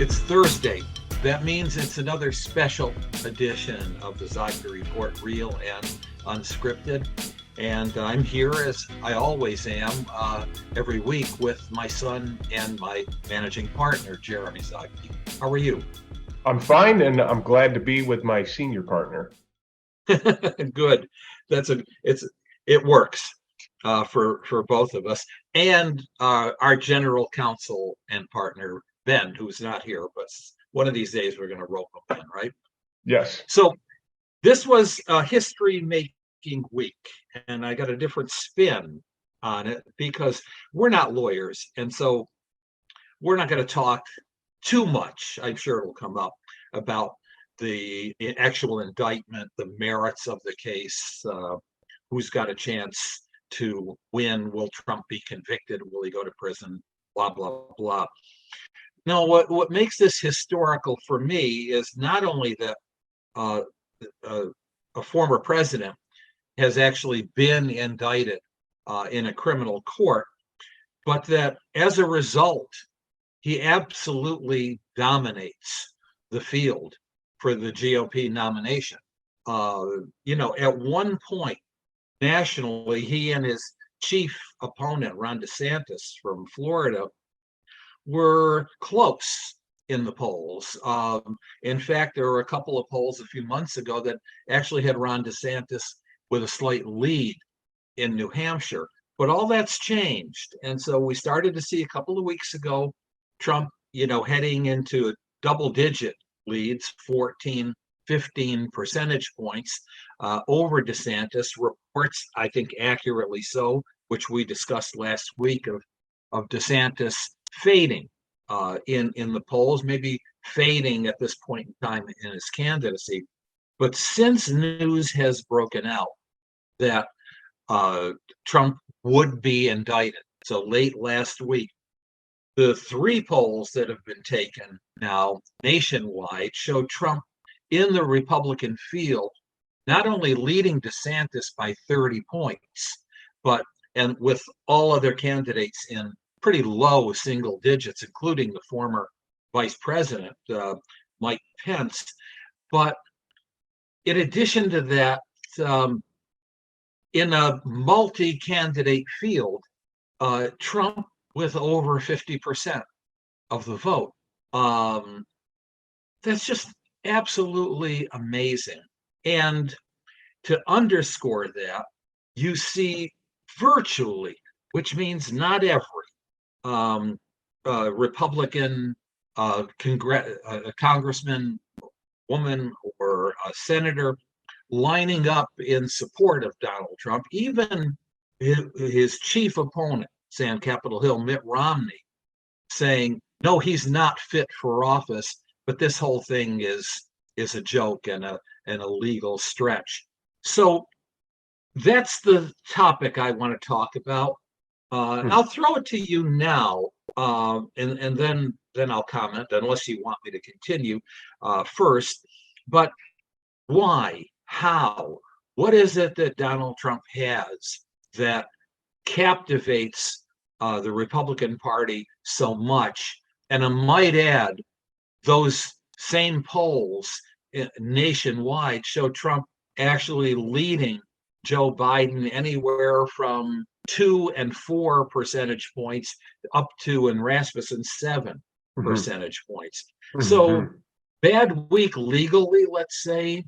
It's Thursday. That means it's another special edition of the Zogby Report, real and unscripted. And I'm here, as I always am, every week with my son and my managing partner, Jeremy Zogby. How are you? I'm fine, and I'm glad to be with my senior partner. Good. It works for both of us, and our general counsel and partner Ben, who's not here, but one of these days we're going to rope him in, right? Yes. So this was a history-making week, and I got a different spin on it because we're not lawyers, and so we're not going to talk too much. I'm sure it'll come up about the actual indictment, the merits of the case, who's got a chance to win, will Trump be convicted, will he go to prison, blah, blah, blah. No, what makes this historical for me is not only that a former president has actually been indicted in a criminal court, but that as a result, he absolutely dominates the field for the GOP nomination. At one point nationally, he and his chief opponent, Ron DeSantis from Florida, were close in the polls. In fact, there were a couple of polls a few months ago that actually had Ron DeSantis with a slight lead in New Hampshire. But all that's changed. And so we started to see a couple of weeks ago Trump, heading into double-digit leads, 14, 15 percentage points over DeSantis. Reports, I think accurately so, which we discussed last week, of DeSantis fading in the polls, maybe fading at this point in time in his candidacy. But since news has broken out that Trump would be indicted, so late last week, the three polls that have been taken now nationwide show Trump in the Republican field, not only leading DeSantis by 30 points, and with all other candidates in pretty low single digits, including the former vice president, Mike Pence. But in addition to that, in a multi-candidate field, Trump with over 50% of the vote. That's just absolutely amazing. And to underscore that, you see virtually, which means not every, Republican congressman, woman, or senator lining up in support of Donald Trump, even his chief opponent, say on Capitol Hill, Mitt Romney, saying, no, he's not fit for office, but this whole thing is a joke and a legal stretch. So that's the topic I want to talk about. I'll throw it to you now, and then I'll comment, unless you want me to continue first. But why? How? What is it that Donald Trump has that captivates the Republican Party so much? And I might add, those same polls nationwide show Trump actually leading Joe Biden anywhere from 2 and 4 percentage points up to, in Rasmussen, 7 percentage points. So bad week legally, let's say,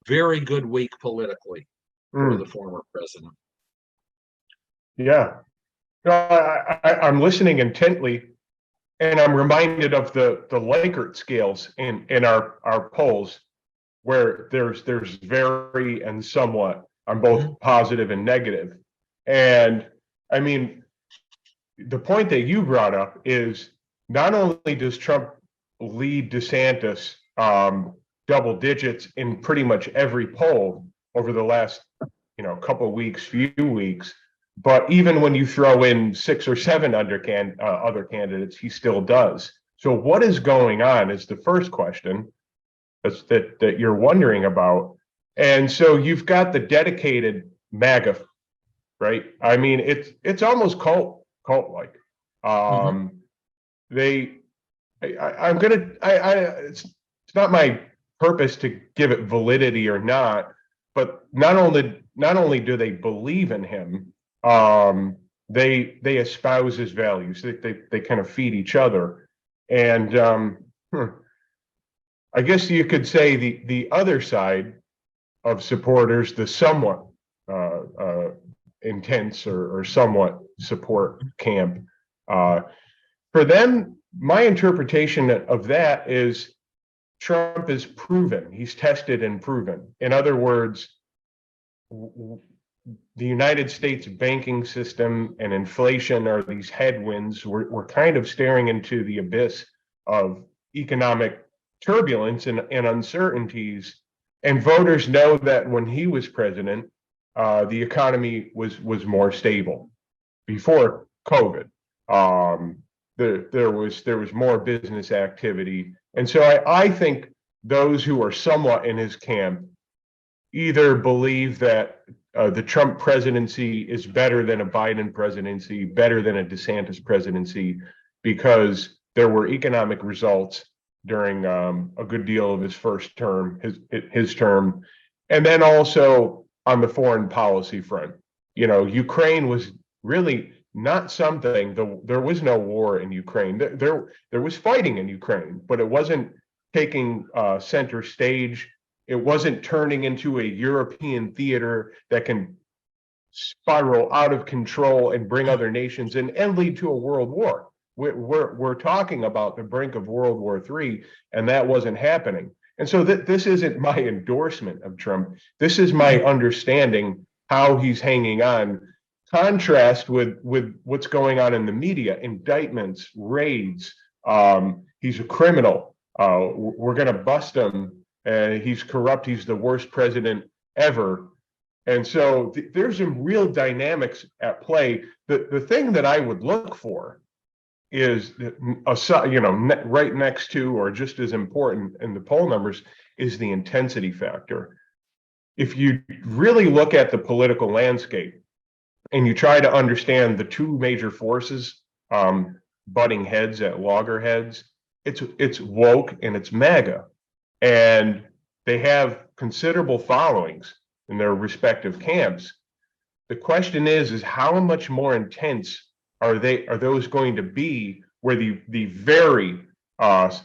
very good week politically for the former president. Yeah. I'm listening intently, and I'm reminded of the Likert scales in our polls, where there's very and somewhat on both positive and negative. And I mean, the point that you brought up is, not only does Trump lead DeSantis double digits in pretty much every poll over the last couple of weeks, few weeks, but even when you throw in 6 or 7 other candidates, he still does. So what is going on is the first question that you're wondering about. And so you've got the dedicated MAGA, right? I mean, it's almost cult-like. They it's not my purpose to give it validity or not, but not only do they believe in him, they espouse his values. They kind of feed each other, and I guess you could say the other side of supporters, the somewhat intense or somewhat support camp, for them, my interpretation of that is Trump is proven. He's tested and proven. In other words, the United States banking system and inflation are these headwinds. We're kind of staring into the abyss of economic turbulence and uncertainties. And voters know that when he was president, the economy was more stable before COVID. There was more business activity. And so I think those who are somewhat in his camp either believe that the Trump presidency is better than a Biden presidency, better than a DeSantis presidency, because there were economic results during a good deal of his first term, his term. And then also on the foreign policy front, Ukraine was really not something. There was no war in Ukraine. There was fighting in Ukraine, but it wasn't taking center stage. It wasn't turning into a European theater that can spiral out of control and bring other nations in and lead to a world war. We're talking about the brink of World War III, and that wasn't happening. And so this isn't my endorsement of Trump. This is my understanding how he's hanging on. Contrast with what's going on in the media, indictments, raids. He's a criminal. We're going to bust him. He's corrupt. He's the worst president ever. And so there's some real dynamics at play. The thing that I would look for is, right next to or just as important in the poll numbers is the intensity factor. If you really look at the political landscape and you try to understand the two major forces butting heads at loggerheads, it's woke and it's MAGA. And they have considerable followings in their respective camps. The question is how much more intense are those going to be, where the very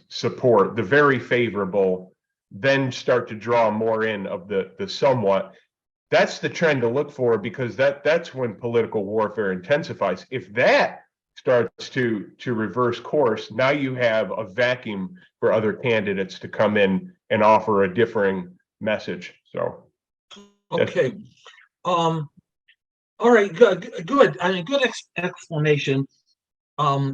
support, the very favorable, then start to draw more in of the somewhat. That's the trend to look for, because that's when political warfare intensifies. If that starts to reverse course, now you have a vacuum for other candidates to come in and offer a differing message. So okay. All right, good. I mean, good explanation.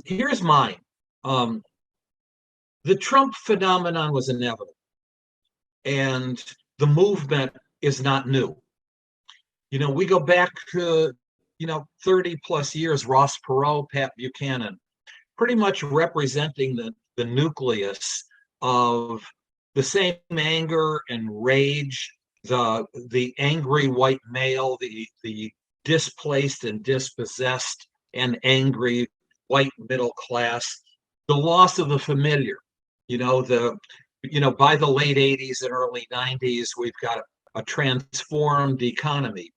Here's mine. The Trump phenomenon was inevitable, and the movement is not new. We go back to 30 plus years. Ross Perot, Pat Buchanan, pretty much representing the nucleus of the same anger and rage, the angry white male, the displaced and dispossessed and angry white middle class, the loss of the familiar. By the late 80s and early 90s, we've got a transformed economy,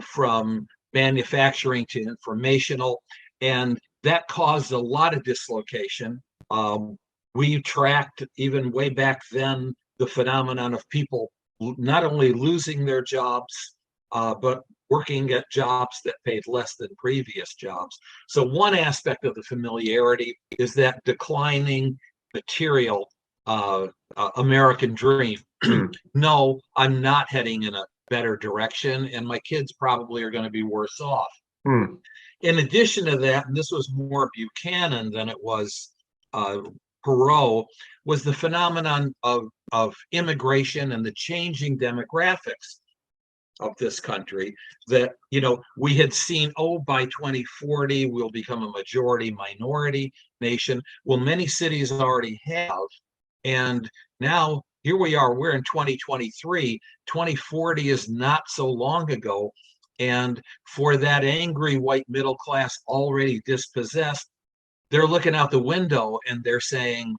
from manufacturing to informational, and that caused a lot of dislocation. We tracked, even way back then, the phenomenon of people not only losing their jobs, but working at jobs that paid less than previous jobs. So one aspect of the familiarity is that declining material American dream. No, I'm not heading in a better direction, and my kids probably are going to be worse off. In addition to that, and this was more Buchanan than it was Perot, was the phenomenon of immigration and the changing demographics of this country, that we had seen, by 2040 we'll become a majority minority nation. Well, many cities already have, and now here we are, we're in 2023. 2040 is not so long ago, and for that angry white middle class already dispossessed, they're looking out the window and they're saying,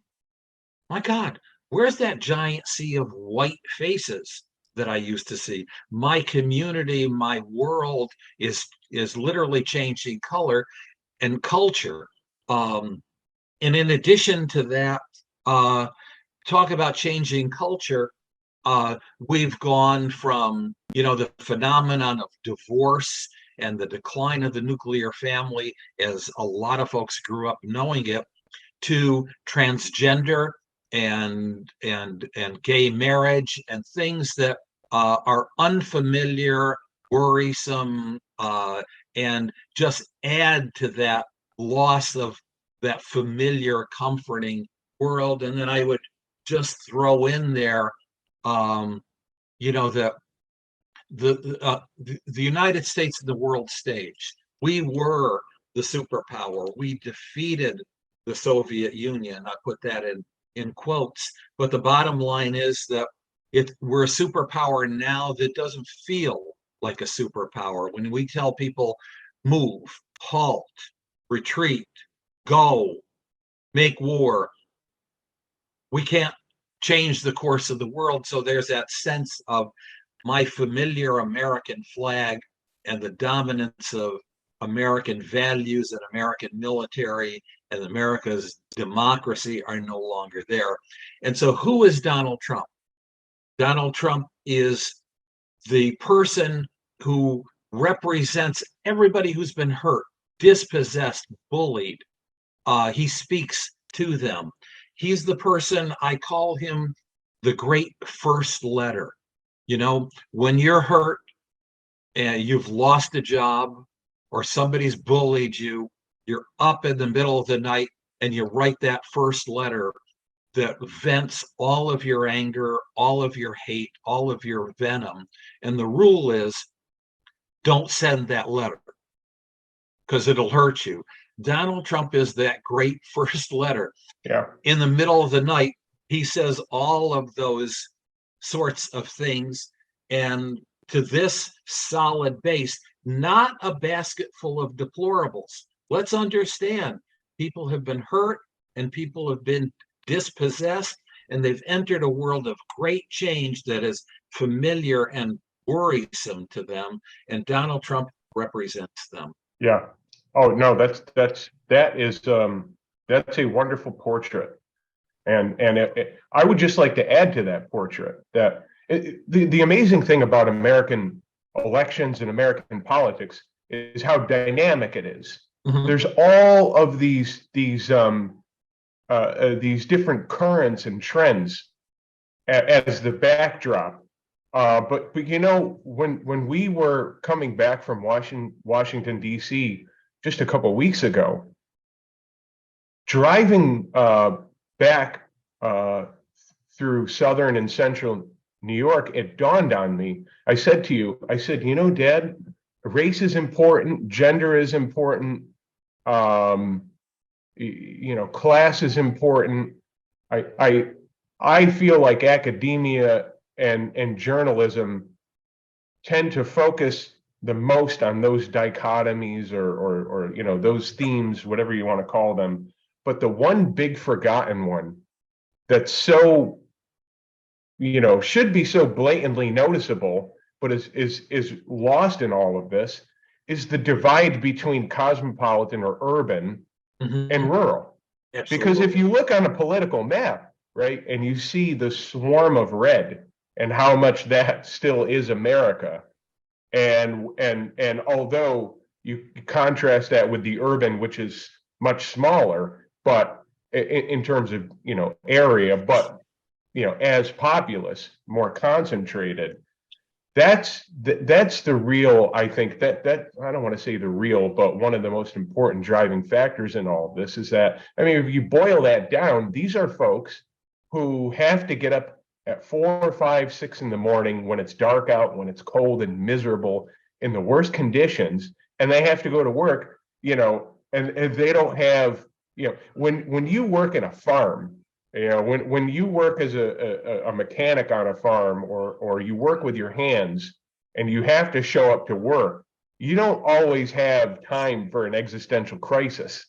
my God, where's that giant sea of white faces that I used to see? My community, my world is literally changing color and culture. And in addition to that, talk about changing culture. We've gone from, the phenomenon of divorce and the decline of the nuclear family, as a lot of folks grew up knowing it, to transgender and gay marriage and things that are unfamiliar, worrisome, and just add to that loss of that familiar, comforting world. And then I would just throw in there, that the United States and the world stage. We were the superpower. We defeated the Soviet Union. I put that in quotes. But the bottom line is that we're a superpower now that doesn't feel like a superpower. When we tell people move, halt, retreat, go, make war, we can't change the course of the world. So there's that sense of my familiar American flag and the dominance of American values and American military and America's democracy are no longer there. And so who is Donald Trump? Donald Trump is the person who represents everybody who's been hurt, dispossessed, bullied. He speaks to them. He's the person, I call him the great first letter. When you're hurt and you've lost a job or somebody's bullied you, you're up in the middle of the night and you write that first letter that vents all of your anger, all of your hate, all of your venom. And the rule is, don't send that letter because it'll hurt you. Donald Trump is that great first letter. Yeah. In the middle of the night, he says all of those sorts of things. And to this solid base, not a basket full of deplorables. Let's understand, people have been hurt and people have been dispossessed, and they've entered a world of great change that is familiar and worrisome to them. And Donald Trump represents them. Yeah. Oh no, that's a wonderful portrait, and I would just like to add to that portrait that the amazing thing about American elections and American politics is how dynamic it is. Mm-hmm. There's all of these different currents and trends as the backdrop. But when we were coming back from Washington D.C. just a couple of weeks ago, driving back through southern and central New York, it dawned on me. I said, Dad, race is important, gender is important, class is important. I feel like academia and journalism tend to focus the most on those dichotomies or those themes, whatever you want to call them. But the one big forgotten one that's so, should be so blatantly noticeable, but is lost in all of this, is the divide between cosmopolitan or urban mm-hmm. and rural. Absolutely. Because if you look on a political map, right, and you see the swarm of red and how much that still is America, and although you contrast that with the urban, which is much smaller, but in terms of area, but as populous, more concentrated, that's the real, I think that I don't want to say the real, but one of the most important driving factors in all of this is that, if you boil that down, these are folks who have to get up at 4 or 5, 6 in the morning when it's dark out, when it's cold and miserable in the worst conditions, and they have to go to work, and they don't have, when you work in a farm, when you work as a mechanic on a farm or you work with your hands and you have to show up to work, you don't always have time for an existential crisis.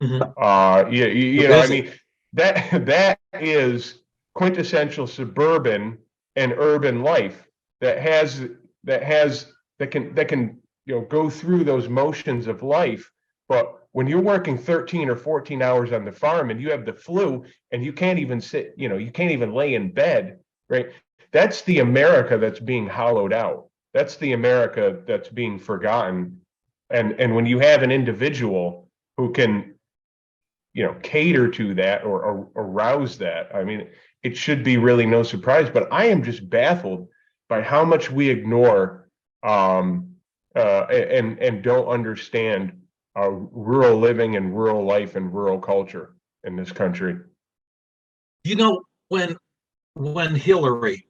Mhm. You know, I mean, that is quintessential suburban and urban life that has that can go through those motions of life. But when you're working 13 or 14 hours on the farm and you have the flu and you can't even sit, you can't even lay in bed, right? That's the America that's being hollowed out. That's the America that's being forgotten. And when you have an individual who can cater to that or arouse that, I mean, it should be really no surprise. But I am just baffled by how much we ignore and don't understand rural living and rural life and rural culture in this country. You know, when Hillary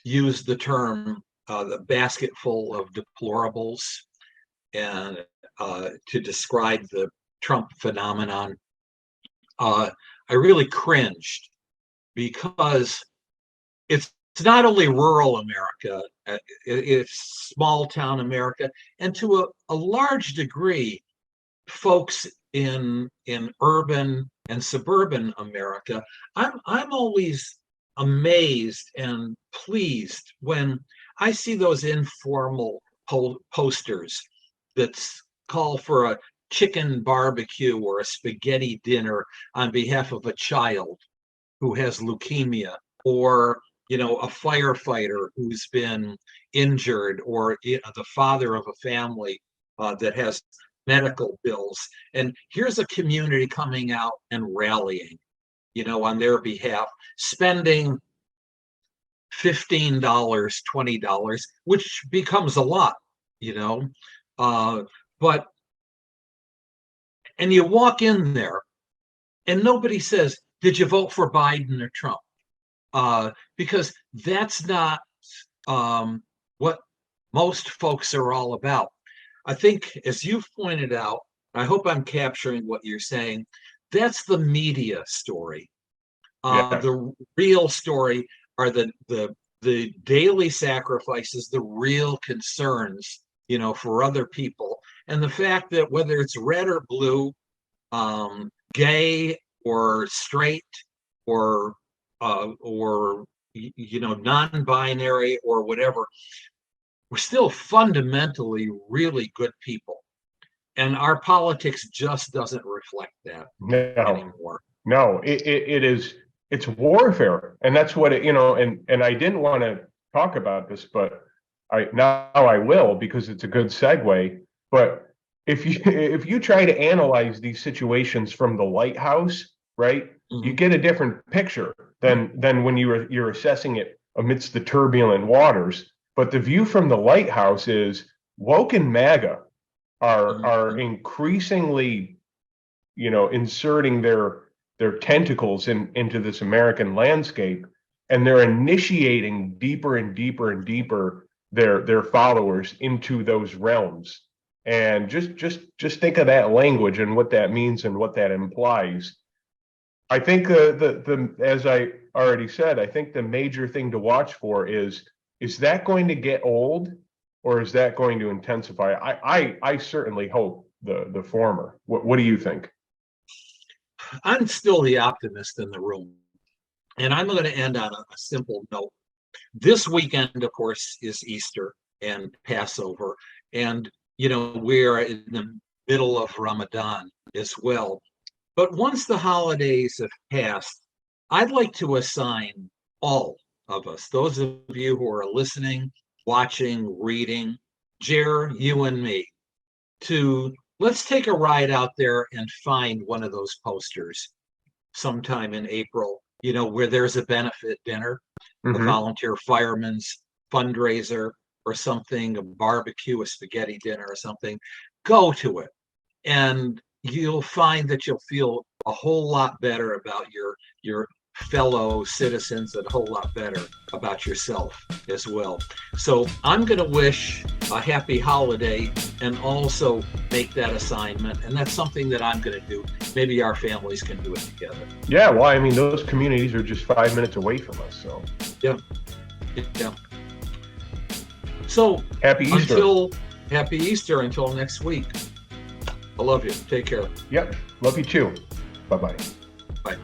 used the term the basket full of deplorables and to describe the Trump phenomenon, I really cringed because it's not only rural America, it's small town America, and to a large degree, folks in urban and suburban America. I'm always amazed and pleased when I see those informal posters that call for a chicken barbecue or a spaghetti dinner on behalf of a child who has leukemia, or a firefighter who's been injured, or the father of a family that has medical bills. And here's a community coming out and rallying, on their behalf, spending $15, $20, which becomes a lot, but and you walk in there and nobody says, did you vote for Biden or Trump? Because that's not what most folks are all about. I think, as you've pointed out, I hope I'm capturing what you're saying, that's the media story. Yeah. The real story are the daily sacrifices, the real concerns, for other people. And the fact that whether it's red or blue, gay or straight, or non-binary or whatever, we're still fundamentally really good people, and our politics just doesn't reflect that anymore. No, it's warfare, and that's what and I didn't want to talk about this, but I will, because it's a good segue. But if you try to analyze these situations from the lighthouse, right, you get a different picture than when you're assessing it amidst the turbulent waters. But the view from the lighthouse is woke and MAGA are increasingly, inserting their tentacles into this American landscape, and they're initiating deeper and deeper and deeper their followers into those realms. And just think of that language and what that means and what that implies. I think as I already said, I think the major thing to watch for is that going to get old, or is that going to intensify? I certainly hope the former. What do you think? I'm still the optimist in the room, and I'm going to end on a simple note. This weekend, of course, is Easter and Passover, and we're in the middle of Ramadan as well. But once the holidays have passed, I'd like to assign all of us, those of you who are listening, watching, reading, Jer, you and me, to let's take a ride out there and find one of those posters sometime in April, where there's a benefit dinner, a volunteer fireman's fundraiser or something, a barbecue, a spaghetti dinner or something. Go to it, and you'll find that you'll feel a whole lot better about your fellow citizens, and a whole lot better about yourself as well. So I'm going to wish a happy holiday and also make that assignment. And that's something that I'm going to do. Maybe our families can do it together. Yeah, well, I mean, those communities are just 5 minutes away from us. So yeah. So happy Easter until next week. I love you. Take care. Yep. Love you too. Bye-bye. Bye.